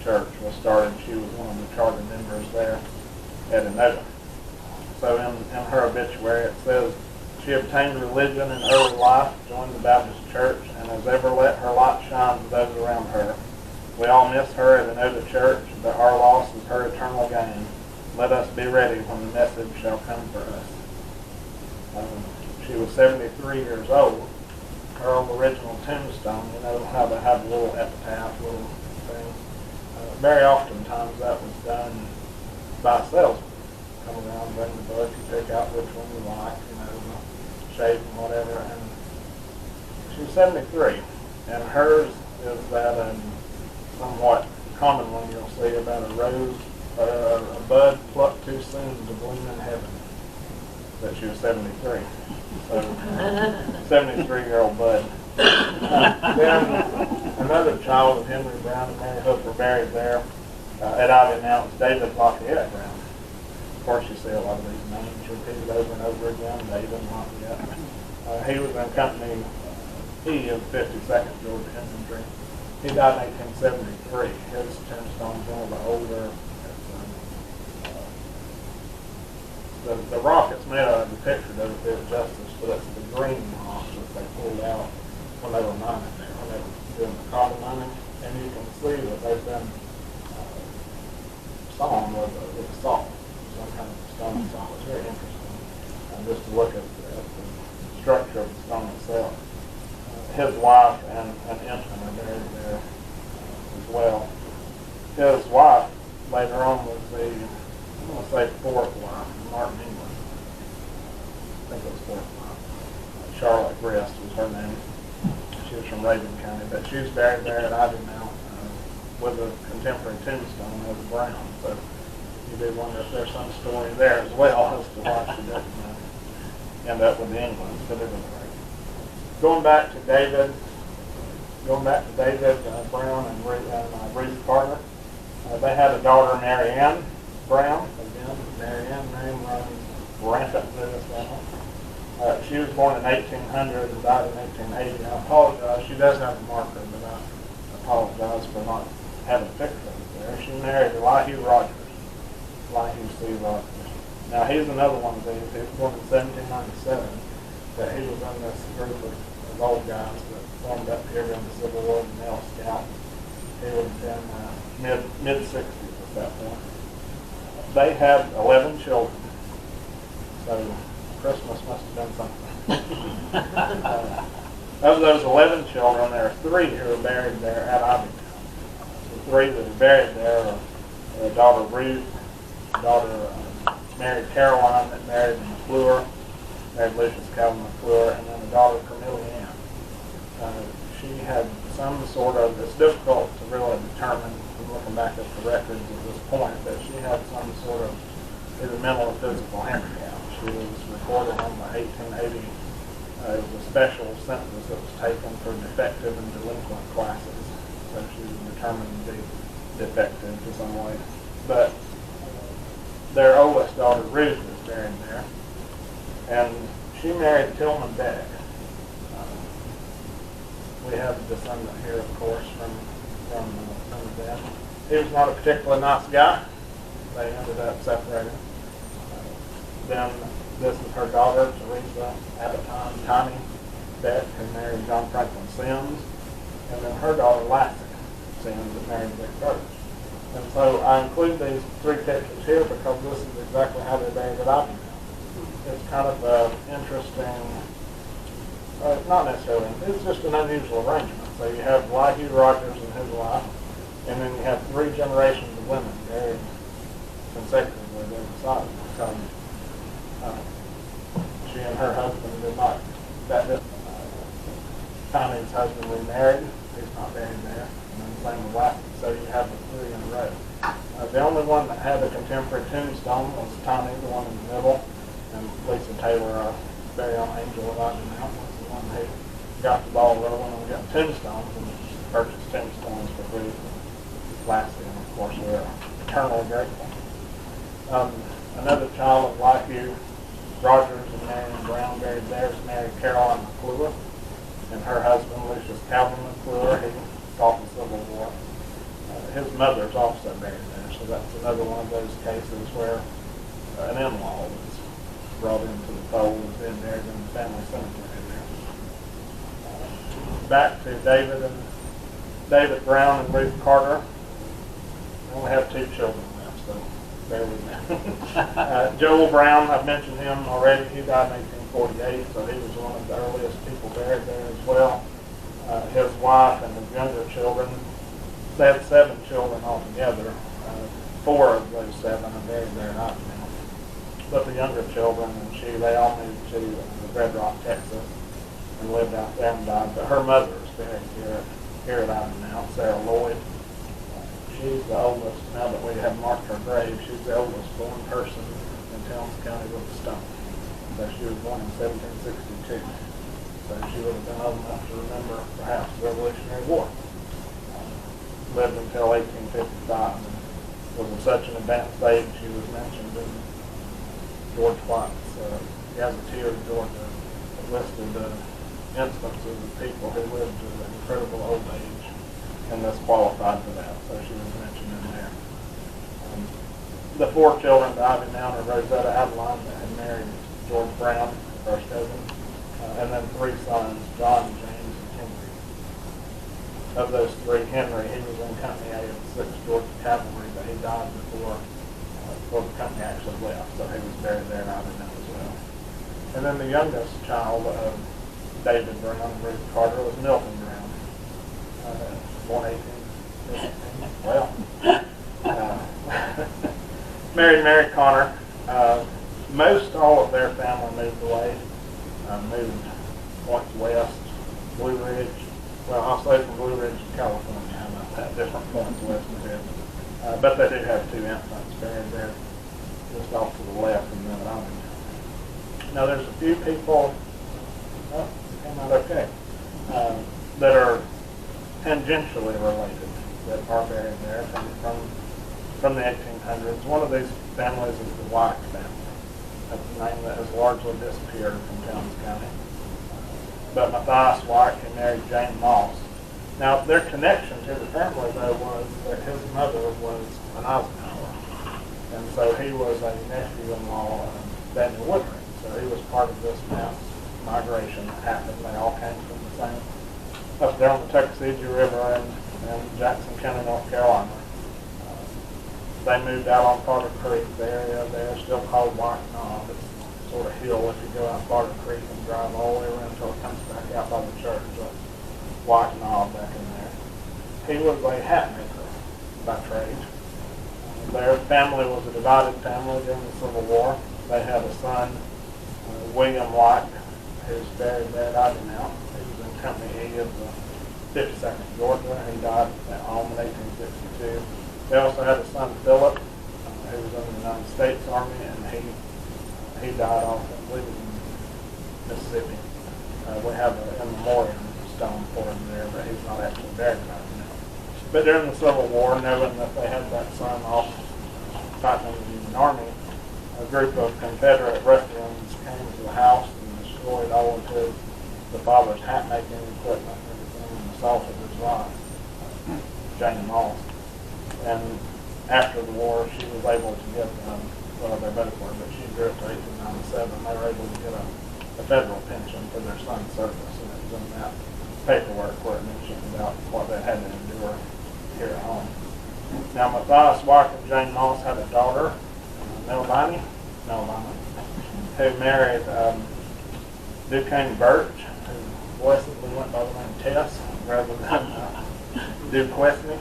Speaker 2: Church was started, she was one of the charter members there at Enoda. So in her obituary it says, she obtained religion in early life, joined the Baptist Church, and has ever let her light shine to those around her. We all miss her at Enoda Church, but our loss is her eternal gain. Let us be ready when the message shall come for us. She was 73 years old. Her old original tombstone, you know how they have a little epitaph, little thing. Very oftentimes that was done by a salesman. Come around, bring the book, you pick out which one you like, the shape and whatever. And she was 73, and hers is that somewhat common one you'll see about a rose, a bud plucked too soon to bloom in heaven. That she was 73. So, 73-year-old bud. Then another child of Henry Brown and Mary Hooper buried there at Ivytown was David Lafayette Brown. Of course, you see a lot of these names repeated over and over again. David Lafayette. He was in company, he of 52nd Georgia Infantry. He died in 1873. His tombstone's one of the older. The rock it's made out of, the picture doesn't do it justice, but it's the green rock that they pulled out when they were mining there, when they were doing the copper mining. And you can see that they've been sawn with salt, some kind of stone salt. It's very interesting just to look at the structure of the stone itself. His wife and infant are buried there as well. His wife later on was the, I'm going to say, 4th wife, Martin England. I think it was 4th wife. Charlotte Grist was her name. She was from Raven County, but she was buried there at Ivytown with a contemporary tombstone as Brown. So you do wonder if there's some story there as well as to why she didn't end up with the Englands. But anyway, going back to David Brown and Ruth Carter, they had a daughter, Mary Ann Brown. Again, Mary Ann name runs rampant through this family. She was born in 1800 and died in 1880. I apologize. She does have a marker, but I apologize for not having a picture of it there. She married Elihu Rogers. Elihu C. Rogers. Now, he's another one of these. He was born in 1797. But he was in this group of old guys that formed up here in the Civil War and Male Scout. He would have been mid-60s at that point. They had 11 children. So Christmas must have been something. Of those 11 children, there are 3 who are buried there at Ivytown. The 3 that are buried there are daughter Ruth, daughter Mary Caroline that married McClure, married Lucius Calvin McClure, and then a daughter Camilla Ann. She she had some sort of, it's difficult to really determine from looking back at the records at this point, that she had some sort of either mental or physical handicap. She was reported on the 1880, it was a special census that was taken for defective and delinquent classes. So she was determined to be defective in some way. But their oldest daughter, Ruth, was buried there. And she married Tillman Begg. We have a descendant here, of course, from them. He was not a particularly nice guy. They ended up separating. Then this is her daughter, Teresa, at the time, Tiny Beck, who married John Franklin Sims. And then her daughter, Lassie Sims, that married Vic Burge. And so I include these three pictures here because this is exactly how they buried at Ivy. It's kind of an interesting, not necessarily, it's just an unusual arrangement. So you have Hugh Rogers and his wife, and then you have three generations of women buried consecutively there beside them. Because she and her husband did not, Tiny's husband remarried, he's not buried there, and then the same with Lassie. So you have the three in a row. The only one that had a contemporary tombstone was Tiny, the one in the middle, and Lisa Taylor, buried on Angel of Ivy Mountain, was the one who got the ball rolling and got tombstones and purchased tombstones for Ruth and Lassie, and of course we're eternally grateful. Another child of Hugh Rogers and Marion Brown buried there is Mary Caroline McClure, and her husband Lucius Calvin McClure. He fought in the Civil War. His mother's also buried there, so that's another one of those cases where an in-law was brought into the fold and been buried in the family cemetery there. Back to David Brown and Ruth Carter. We only have two children left, so bear with me. Joel Brown, I've mentioned him already. He died in 1848, so he was one of the earliest people buried there as well. His wife and his younger children, they had 7 children altogether. 4 of those 7 are buried there at Ivy Mountain. But the younger children and they all moved to Red Rock, Texas, and lived out there and died. But her mother is buried here at Ivy Mountain, Sarah Lloyd. She's the oldest, now that we have marked her grave, she's the oldest born person in Towns County with a stone. So she was born in 1762. So she would have been old enough to remember perhaps the Revolutionary War. Lived until 1855 and was in such an advanced age she was mentioned in George White's Gazetteer of Georgia that listed instances of people who lived to an incredible old age, and this qualified for that, so she was mentioned in there. The 4 children to Ivy Mountain are Rosetta Adeline, that had married George Brown, first cousin, and then 3 sons, John, James, and Henry. Of those 3, Henry, he was in Company A of the 6th Georgia Cavalry, but he died before the company actually left, so he was buried there in Ivy Mountain as well. And then the youngest child of David Brown and Ruth Carter was Milton Brown, born 1815. Well, married Mary Connor. Most all of their family moved away, moved points west, Blue Ridge. Well, I'll say from Blue Ridge to California. How about that? Different points west of it. But they do have 2 infants buried there, just off to the left from them at Ivy Mountain. Now there's a few people, came out okay, that are tangentially related that are buried there from the 1800s. One of these families is the White family. That's a name that has largely disappeared from Towns County. But Matthias White, who married Jane Moss. Now, their connection to the family, though, was that his mother was an Eisenhower. And so he was a nephew-in-law of Daniel Woodring. So he was part of this mass migration that happened. They all came from the same, up there on the Tuckasegee River in Jackson County, North Carolina. They moved out on Carter Creek, the area there, still called White Knob. It's sort of hill if you go out Carter Creek and drive all the way around until it comes back out by the church. White Knob back in there. He was a hat maker by trade. Their family was a divided family during the Civil War. They had a son, William White, who's buried there at Ivy Mountain. He was in Company E of the 52nd Georgia. He died at home in 1862. They also had a son, Philip, who was in the United States Army, and he died off, I believe, in Mississippi. We have a in memoriam stone for him there, but he's not actually buried right now. But during the Civil War, knowing that they had that son off fighting in the Union Army, a group of Confederate ruffians came to the house and destroyed all of the father's hat making equipment and everything, and assaulted his wife, Jane Moss. And after the war, she was able to get, well, they both were, but she grew up to 1897. They were able to get a federal pension for their son's service, and it was in that paperwork where it mentioned about what they had to endure here at home. Now, Matthias' wife and Jane Moss had a daughter, Melanie, who married Duquesne Birch, who blessedly went by the name Tess rather than Duquesne.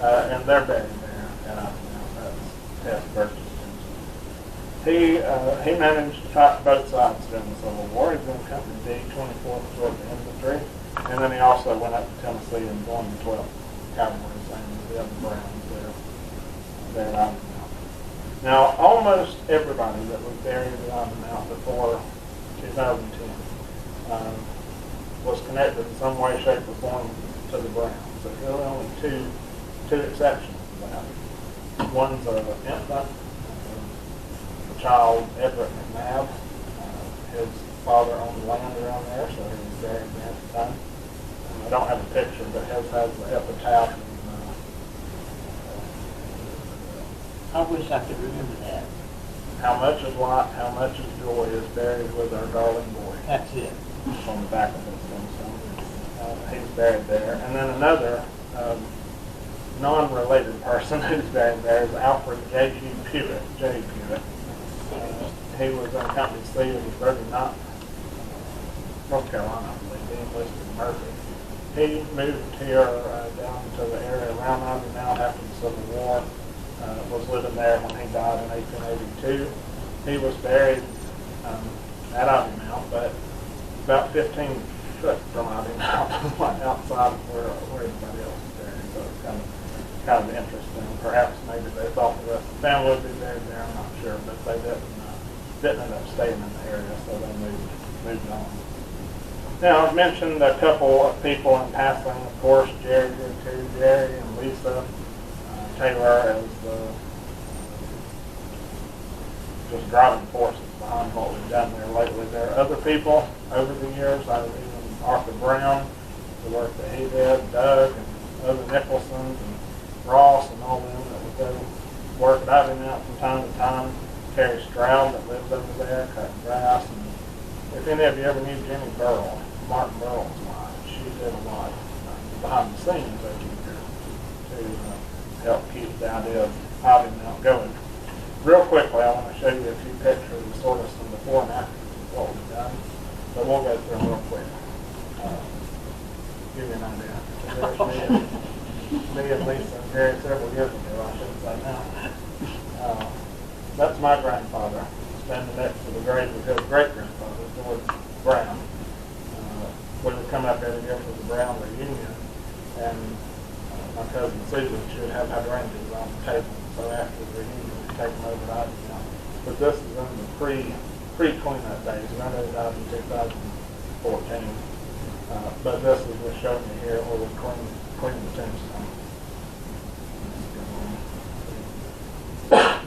Speaker 2: And they're buried there, and that's Tess Birch's tombstone. He managed to fight both sides during the Civil War. He was in Company D, 24th Georgia Infantry, and then he also went up to Tennessee and joined the 12th Cavalry, same as the other Browns there at Iron Mountain. Now, almost everybody that was buried at Iron Mountain before 2010 was connected in some way, shape, or form to the Browns. There's really only two exceptions to that. One's an infant, the child Everett McNabb. His father owned land around there, so he was buried there at the time. I don't have a picture, but his has the epitaph.
Speaker 1: I wish I could remember that.
Speaker 2: How much is light, how much is joy is buried with our darling boy.
Speaker 1: That's it.
Speaker 2: On the back of his tombstone. He's buried there. And then another non-related person who's buried there is Alfred J. Pewitt. He was in Company C of the 39th, North Carolina, I believe. He enlisted in Murphy. He moved here down to the area around Ivy Mount after the Civil War. Was living there when he died in 1882. He was buried at Ivy Mount, but about 15 foot from Ivy Mount, outside of where everybody else was buried. So it's kind of interesting. Perhaps maybe they thought the rest of the family would be buried there. I'm not sure, but they didn't end up staying in the area, so they moved on. Now, I've mentioned a couple of people in passing. Of course, Jerry here too, Jerry and Lisa Taylor as just driving forces behind what we've done there lately. There are other people over the years, even Arthur Brown, the work that he did, Doug and other Nicholsons and Ross and all them that would go work at Ivy Mount from time to time. Terry Stroud that lives over there, cutting grass. And if any of you ever knew Jenny Burrell, Martin Burrell's wife, she did a lot behind the scenes over here to help keep the idea of Ivy Mount going. Real quickly, I want to show you a few pictures of sort of some before and after what we've done. But we'll go through them real quick. Give you an idea. There's me and Lisa and Jerry several years ago, I should say now. That's my grandfather, standing next to the grave of his great-grandfather, George Brown. We would come up every year for the Brown reunion, and my cousin Susan should have hydrangeas on the table. So after the reunion, we'd take them over to Ivy Mount. But this is in the pre-cleanup days, and I know it died in 2014. But this is what's showing you here where we clean the tombstone.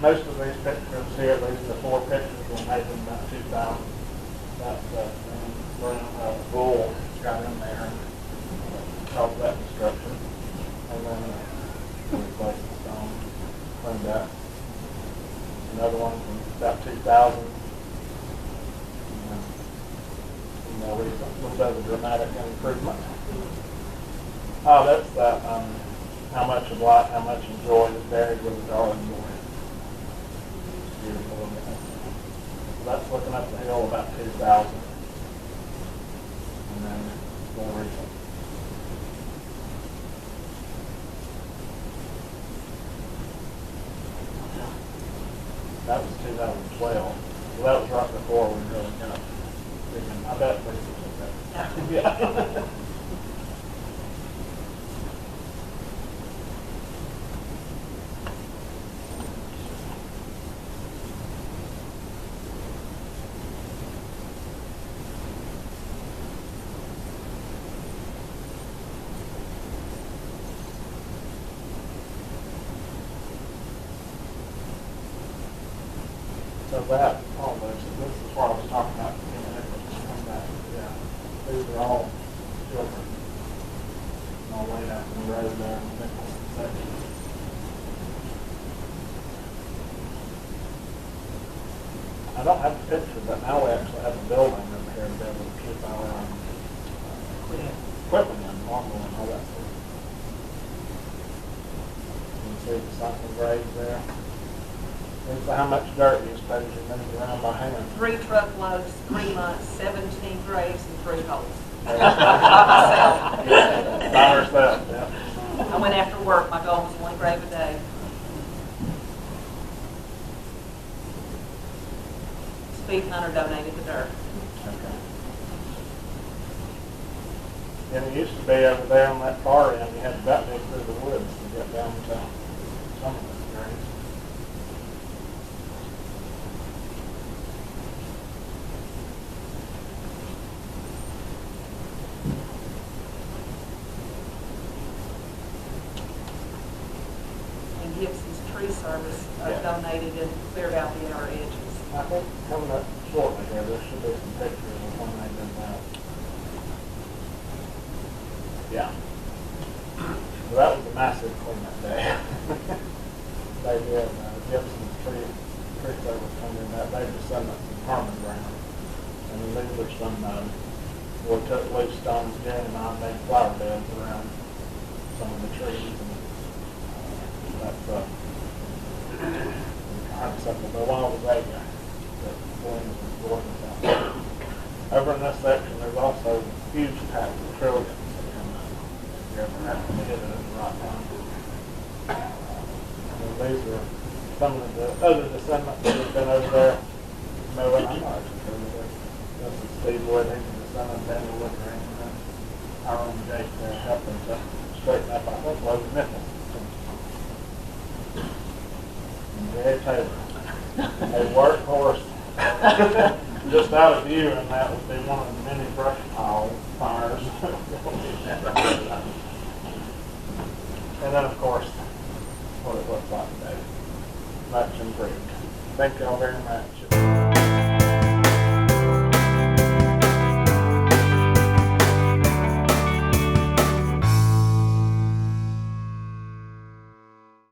Speaker 2: Most of these pictures here, these are the 4 pictures were made in about 2000. That's bull got in there and caused that destruction. And then we replaced the stone, cleaned that. Another one from about 2000. And more recent, a little bit of a dramatic improvement. Oh, that's that. How much of light, how much of joy is buried with a darling boy. Beautiful. So that's looking up the hill about 2000. And then more recent. That was 2012. So that was right before we really got thinking, I bet Lisa took that. Yeah. was that, all those, this is what I was talking about, come back, yeah. These are all children. All laid out in the road there in the middle section. I don't have the picture, but now we actually have a building over here to be able to keep our equipment in, normal and all that stuff. You can see the sunken graves there. Here's how much dirt you suppose you moved around by hand.
Speaker 3: 3 truckloads, 3 months, 17 graves and 3 holes. By
Speaker 2: By herself, yeah.
Speaker 3: I went after work, my goal was 1 grave a day. Speed Hunter donated the dirt.
Speaker 2: Okay. And it used to be over there on that far end, you had to about dig through the woods to get down to some of the graves.
Speaker 3: And Gibson's Tree Service
Speaker 2: Yeah.
Speaker 3: donated and cleared out the outer edges.
Speaker 2: I think coming up shortly here, there should be some pictures of when they did that. Yeah. So that was a massive cleanup day. They did, Gibson's tree service come in that, they just sent us some harmon ground. And then these were some, we took loose stones, Jerry and I made flower beds around some of the trees. And that's, hard something, but while I was there, the wind was blowing us out. Over in this section, there's also huge patch of trilliums. You ever have to hit it at the right time. And these are some of the other descendants that have been over there. No, I'm not actually sure of this. This is Steve Wood, he's a descendant of Daniel Wood, and our own Jake there helping to straighten up, I think, Lowe's nipples. And Jerry Taylor, a workhorse, just out of view, and that would be one of the many brush pile fires. And then, of course, what it looks like today. Much improved. Thank you all very much.